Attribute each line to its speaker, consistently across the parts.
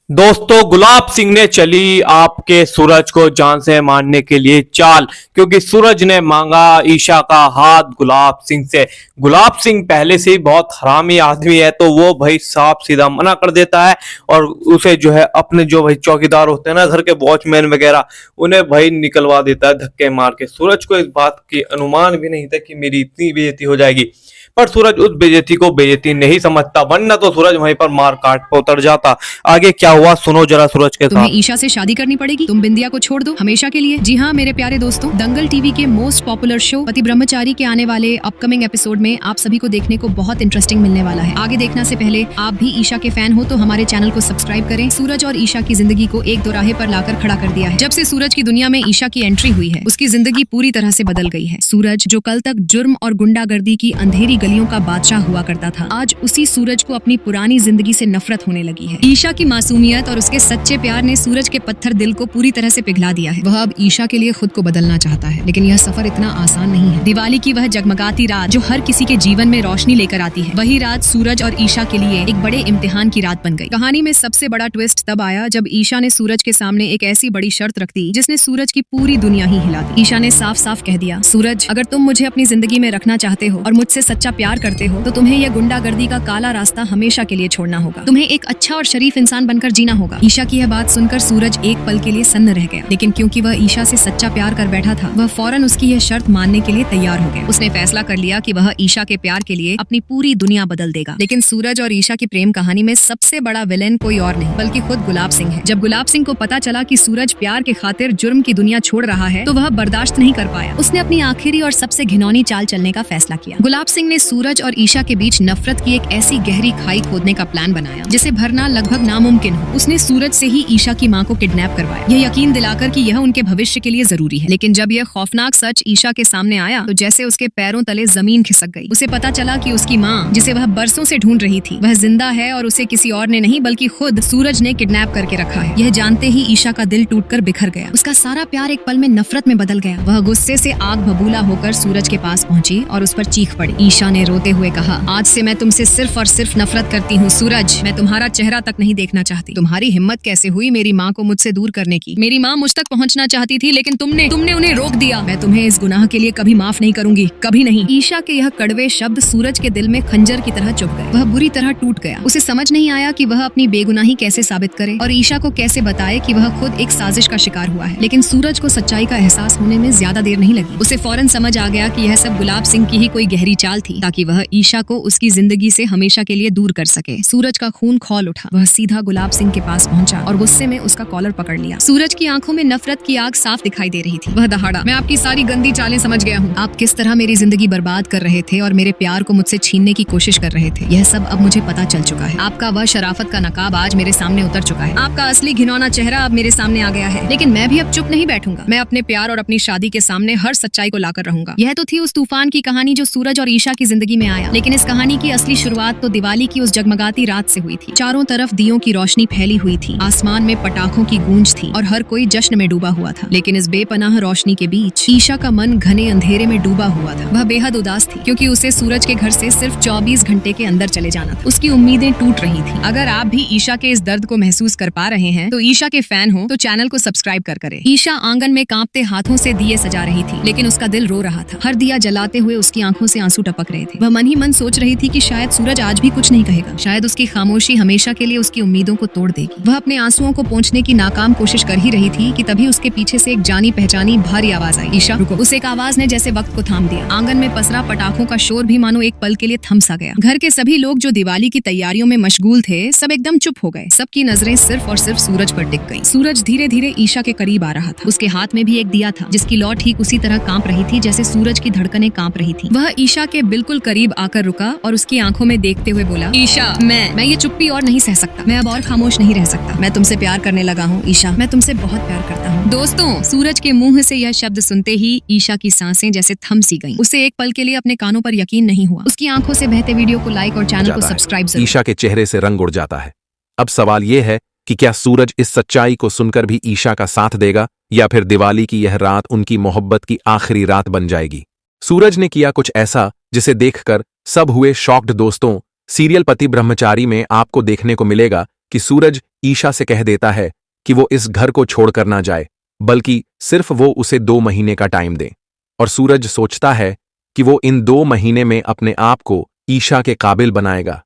Speaker 1: दोस्तों, गुलाब सिंह ने चली आपके सूरज को जान से मारने के लिए चाल, क्योंकि सूरज ने मांगा ईशा का हाथ गुलाब सिंह से। गुलाब सिंह पहले से ही बहुत हरामी आदमी है, तो वो भाई साफ सीधा मना कर देता है और उसे जो है अपने जो भाई चौकीदार होते हैं ना, घर के वॉचमैन वगैरह, उन्हें भाई निकलवा देता है धक्के मार के। सूरज को इस बात की अनुमान भी नहीं था कि मेरी इतनी बेइज्जती हो जाएगी, पर सूरज उस बेइज्जती को बेइज्जती नहीं समझता, वरना तो सूरज वहीं पर मार काट पर उतर जाता। आगे क्या हुआ सुनो जरा सूरज के
Speaker 2: तुम्हें
Speaker 1: साथ।
Speaker 2: ईशा से शादी करनी पड़ेगी, तुम बिंदिया को छोड़ दो हमेशा के लिए। जी हाँ मेरे प्यारे दोस्तों, दंगल टीवी के मोस्ट पॉपुलर शो पति ब्रह्मचारी के आने वाले अपकमिंग एपिसोड में आप सभी को देखने को बहुत इंटरेस्टिंग मिलने वाला है। आगे देखना से पहले आप भी ईशा के फैन हो तो हमारे चैनल को सब्सक्राइब करें। सूरज और ईशा की जिंदगी को एक दोराहे पर लाकर खड़ा कर दिया है। जब से सूरज की दुनिया में ईशा की एंट्री हुई है, उसकी जिंदगी पूरी तरह से बदल गई है। सूरज जो कल तक जुर्म और गुंडागर्दी की अंधेरी गलियों का बादशाह हुआ करता था, आज उसी सूरज को अपनी पुरानी जिंदगी से नफरत होने लगी है। ईशा की मासूमियत और उसके सच्चे प्यार ने सूरज के पत्थर दिल को पूरी तरह से पिघला दिया है। वह अब ईशा के लिए खुद को बदलना चाहता है, लेकिन यह सफर इतना आसान नहीं है। दिवाली की वह जगमगाती रात जो हर किसी के जीवन में रोशनी लेकर आती है, वही रात सूरज और ईशा के लिए एक बड़े इम्तिहान की रात बन गई। कहानी में सबसे बड़ा ट्विस्ट तब आया जब ईशा ने सूरज के सामने एक ऐसी बड़ी शर्त रख दी जिसने सूरज की पूरी दुनिया ही हिला दी। ईशा ने साफ साफ कह दिया, सूरज अगर तुम मुझे अपनी जिंदगी में रखना चाहते हो और मुझसे सच्चा प्यार करते हो तो तुम्हें यह गुंडागर्दी का काला रास्ता हमेशा के लिए छोड़ना होगा। तुम्हें एक अच्छा और शरीफ इंसान बनकर जीना होगा। ईशा की यह बात सुनकर सूरज एक पल के लिए सन्न रह गया, लेकिन क्योंकि वह ईशा से सच्चा प्यार कर बैठा था, वह फौरन उसकी यह शर्त मानने के लिए तैयार हो गया। उसने फैसला कर लिया कि वह ईशा के प्यार के लिए अपनी पूरी दुनिया बदल देगा। लेकिन सूरज और ईशा की प्रेम कहानी में सबसे बड़ा विलेन कोई और नहीं बल्कि खुद गुलाब सिंह है। जब गुलाब सिंह को पता चला कि सूरज प्यार के खातिर जुर्म की दुनिया छोड़ रहा है, तो वह बर्दाश्त नहीं कर पाया। उसने अपनी आखिरी और सबसे घिनौनी चाल चलने का फैसला किया। गुलाब सिंह ने सूरज और ईशा के बीच नफरत की एक ऐसी गहरी खाई खोदने का प्लान बनाया जिसे भरना लगभग नामुमकिन हो। उसने सूरज से ही ईशा की मां को किडनैप करवाया, यह यकीन दिलाकर कि यह उनके भविष्य के लिए जरूरी है। लेकिन जब यह खौफनाक सच ईशा के सामने आया तो जैसे उसके पैरों तले जमीन खिसक गई। उसे पता चला कि उसकी मां, जिसे वह बरसों से ढूंढ रही थी, वह जिंदा है और उसे किसी और ने नहीं बल्कि खुद सूरज ने किडनैप करके रखा है। यह जानते ही ईशा का दिल टूटकर बिखर गया। उसका सारा प्यार एक पल में नफरत में बदल गया। वह गुस्से से आग बबूला होकर सूरज के पास पहुंची और उस पर चीख पड़ी। ईशा ने रोते हुए कहा, आज से मैं तुमसे सिर्फ और सिर्फ नफरत करती हूँ सूरज। मैं तुम्हारा चेहरा तक नहीं देखना चाहती। तुम्हारी हिम्मत कैसे हुई मेरी माँ को मुझसे दूर करने की? मेरी माँ मुझ तक पहुँचना चाहती थी, लेकिन तुमने उन्हें रोक दिया। मैं तुम्हें इस गुनाह के लिए कभी माफ नहीं करूंगी, कभी नहीं। ईशा के यह कड़वे शब्द सूरज के दिल में खंजर की तरह चुभ गए। वह बुरी तरह टूट गया। उसे समझ नहीं आया कि वह अपनी बेगुनाही कैसे साबित करे और ईशा को कैसे बताए कि वह खुद एक साजिश का शिकार हुआ है। लेकिन सूरज को सच्चाई का एहसास होने में ज्यादा देर नहीं लगी। उसे फौरन समझ आ गया कि यह सब गुलाब सिंह की ही कोई गहरी चाल थी, ताकि वह ईशा को उसकी जिंदगी से हमेशा के लिए दूर कर सके। सूरज का खून खौल उठा। वह सीधा गुलाब सिंह के पास पहुंचा और गुस्से में उसका कॉलर पकड़ लिया। सूरज की आंखों में नफरत की आग साफ दिखाई दे रही थी। वह दहाड़ा, मैं आपकी सारी गंदी चालें समझ गया हूँ। आप किस तरह मेरी जिंदगी बर्बाद कर रहे थे और मेरे प्यार को मुझसे छीनने की कोशिश कर रहे थे। यह सब अब मुझे पता चल चुका है। आपका वह शराफत का नकाब आज मेरे सामने उतर चुका है। आपका असली घिनौना चेहरा अब मेरे सामने आ गया है। लेकिन मैं भी अब चुप नहीं बैठूंगा। मैं अपने प्यार और अपनी शादी के सामने हर सच्चाई को लाकर रहूंगा। यह तो थी उस तूफान की कहानी जो सूरज और ईशा की जिंदगी में आया, लेकिन इस कहानी की असली शुरुआत तो दिवाली की उस जगमगाती रात से हुई थी। चारों तरफ दियों की रोशनी फैली हुई थी, आसमान में पटाखों की गूंज थी और हर कोई जश्न में डूबा हुआ था। लेकिन इस बेपनाह रोशनी के बीच ईशा का मन घने अंधेरे में डूबा हुआ था। वह बेहद उदास थी, क्योंकि उसे सूरज के घर से सिर्फ 24 घंटे के अंदर चले जाना था। उसकी उम्मीदें टूट रही थी। अगर आप भी ईशा के इस दर्द को महसूस कर पा रहे हैं तो ईशा के फैन हो तो चैनल को सब्सक्राइब कर करें। ईशा आंगन में कांपते हाथों से दिए सजा रही थी, लेकिन उसका दिल रो रहा था। हर दिया जलाते हुए उसकी आंखों से आंसू टपक रहे थे। वह मन ही मन सोच रही थी कि शायद सूरज आज भी कुछ नहीं कहेगा। शायद उसकी खामोशी हमेशा के लिए उसकी उम्मीदों को तोड़ देगी। वह अपने आंसुओं को पोंछने की नाकाम कोशिश कर ही रही थी कि तभी उसके पीछे से एक जानी पहचानी भारी आवाज आई। ईशा रुको। उस एक आवाज ने जैसे वक्त को थाम दिया। आंगन में पसरा पटाखों का शोर भी मानो एक पल के लिए थम सा गया। घर के सभी लोग जो दिवाली की तैयारियों में मशगूल थे, सब एकदम चुप हो गए। सबकी नजरें सिर्फ और सिर्फ सूरज पर टिक गईं। सूरज धीरे धीरे ईशा के करीब आ रहा था। उसके हाथ में भी एक दिया था, जिसकी लौ ठीक उसी तरह कांप रही थी जैसे सूरज की धड़कनें कांप रही थी। वह ईशा के बिल्कुल करीब आकर रुका और उसकी आंखों में देखते हुए बोला, ईशा मैं ये चुप्पी और नहीं सह सकता। मैं अब और खामोश नहीं रह सकता। मैं तुमसे प्यार करने लगा हूँ ईशा। मैं तुमसे बहुत प्यार करता हूँ। दोस्तों, सूरज के मुंह से यह शब्द सुनते ही ईशा की सांसें जैसे थम सी गईं। उसे एक पल के लिए अपने कानों पर यकीन नहीं हुआ। उसकी आंखों से बहते वीडियो को लाइक और चैनल को सब्सक्राइब जरूर।
Speaker 3: ईशा के चेहरे से रंग उड़ जाता है। अब सवाल ये है कि क्या सूरज इस सच्चाई को सुनकर भी ईशा का साथ देगा, या फिर दिवाली की यह रात उनकी मोहब्बत की आखिरी रात बन जाएगी। सूरज ने किया कुछ ऐसा जिसे देखकर सब हुए शॉक्ड। दोस्तों, सीरियल पति ब्रह्मचारी में आपको देखने को मिलेगा कि सूरज ईशा से कह देता है कि वो इस घर को छोड़कर ना जाए, बल्कि सिर्फ वो उसे 2 महीने का टाइम दे। और सूरज सोचता है कि वो इन 2 महीने में अपने आप को ईशा के काबिल बनाएगा,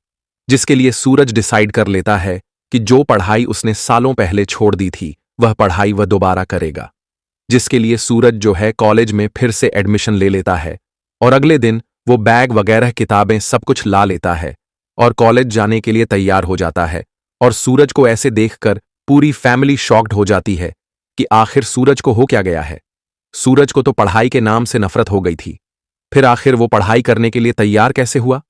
Speaker 3: जिसके लिए सूरज डिसाइड कर लेता है कि जो पढ़ाई उसने सालों पहले छोड़ दी थी वह पढ़ाई वह दोबारा करेगा। जिसके लिए सूरज जो है कॉलेज में फिर से एडमिशन ले लेता है और अगले दिन वो बैग वगैरह किताबें सब कुछ ला लेता है और कॉलेज जाने के लिए तैयार हो जाता है। और सूरज को ऐसे देखकर पूरी फैमिली शॉक्ड हो जाती है कि आखिर सूरज को हो क्या गया है। सूरज को तो पढ़ाई के नाम से नफरत हो गई थी, फिर आखिर वो पढ़ाई करने के लिए तैयार कैसे हुआ?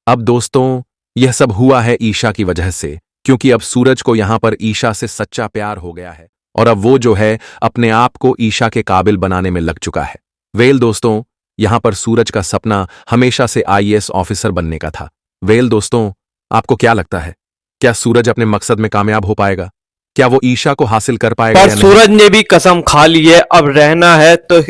Speaker 3: अब दोस्तों, यह सब हुआ है ईशा की वजह से, क्योंकि अब सूरज को यहां पर ईशा से सच्चा प्यार हो गया है और अब वो जो है अपने आप को ईशा के काबिल बनाने में लग चुका है। वेल दोस्तों, यहां पर सूरज का सपना हमेशा से आईएएस ऑफिसर बनने का था। वेल दोस्तों, आपको क्या लगता है, क्या सूरज अपने मकसद में कामयाब हो पाएगा? क्या वो ईशा को हासिल कर पाएगा
Speaker 1: पर
Speaker 3: या नहीं?
Speaker 1: सूरज ने भी कसम खा ली है, अब रहना है तो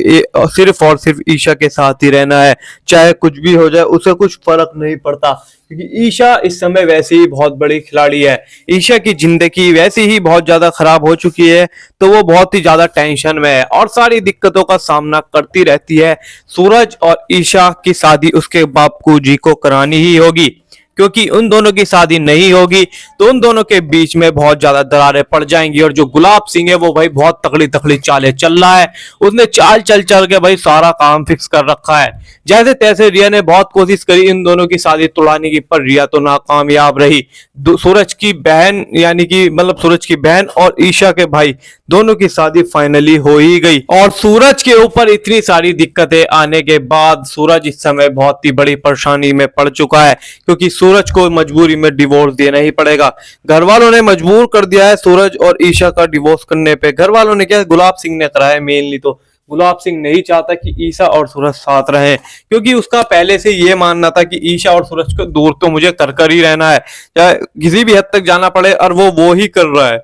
Speaker 1: सिर्फ और सिर्फ ईशा के साथ ही रहना है, चाहे कुछ भी हो जाए उसे कुछ फर्क नहीं पड़ता, क्योंकि ईशा इस समय वैसे ही बहुत बड़ी खिलाड़ी है। ईशा की जिंदगी वैसे ही बहुत ज्यादा खराब हो चुकी है, तो वो बहुत ही ज्यादा टेंशन में है और सारी दिक्कतों का सामना करती रहती है। सूरज और ईशा की शादी उसके बापू जी को करानी ही होगी, क्योंकि उन दोनों की शादी नहीं होगी तो उन दोनों के बीच में बहुत ज्यादा दरारें पड़ जाएंगी। और जो गुलाब सिंह है वो भाई बहुत तगड़ी तगड़ी चालें चल रहा है, उसने चाल चल चल के भाई सारा काम फिक्स कर रखा है। जैसे तैसे रिया ने बहुत कोशिश करी इन दोनों की शादी तोड़ाने की, पर रिया तो नाकामयाब रही। सूरज की बहन यानी कि मतलब सूरज की बहन और ईशा के भाई दोनों की शादी फाइनली हो ही गई। और सूरज के ऊपर इतनी सारी दिक्कतें आने के बाद सूरज इस समय बहुत ही बड़ी परेशानी में पड़ चुका है, क्योंकि सूरज को मजबूरी में डिवोर्स देना ही पड़ेगा। घर वालों ने मजबूर कर दिया है सूरज और ईशा का डिवोर्स करने पे। घर वालों ने क्या, गुलाब सिंह ने कराया मेनली, तो गुलाब सिंह नहीं चाहता कि ईशा और सूरज साथ रहें, क्योंकि उसका पहले से ये मानना था कि ईशा और सूरज को दूर तो मुझे कर ही रहना है, चाहे किसी भी हद तक जाना पड़े, और वो ही कर रहा है।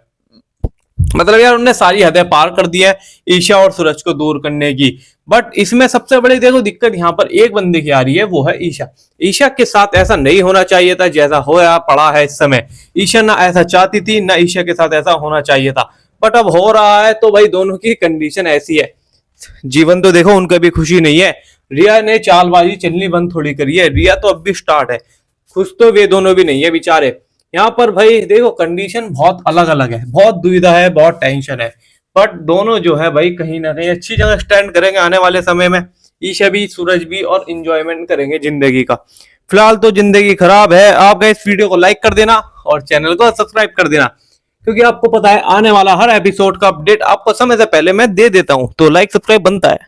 Speaker 1: मतलब यार उन्होंने सारी हदें पार कर दी है ईशा और सूरज को दूर करने की। बट इसमें सबसे बड़ी देखो दिक्कत यहाँ पर एक बंदे की आ रही है, वो है ईशा। ईशा के साथ ऐसा नहीं होना चाहिए था जैसा होया पड़ा है इस समय। ईशा ना ऐसा चाहती थी, ना ईशा के साथ ऐसा होना चाहिए था, बट अब हो रहा है तो भाई दोनों की कंडीशन ऐसी है। जीवन तो देखो उनका भी खुशी नहीं है। रिया ने चालबाजी चलनी बंद थोड़ी करी है, रिया तो अब भी स्टार्ट है, खुश तो वे दोनों भी नहीं है बेचारे। यहाँ पर भाई देखो कंडीशन बहुत अलग अलग है, बहुत दुविधा है, बहुत टेंशन है, बट दोनों जो है भाई कहीं ना कहीं अच्छी जगह स्टैंड करेंगे आने वाले समय में। ईशा भी सूरज भी, और इंजॉयमेंट करेंगे जिंदगी का। फिलहाल तो जिंदगी खराब है। आप इस वीडियो को लाइक कर देना और चैनल को सब्सक्राइब कर देना, क्योंकि आपको पता है आने वाला हर एपिसोड का अपडेट आपको समय से पहले मैं दे देता हूं, तो लाइक सब्सक्राइब बनता है।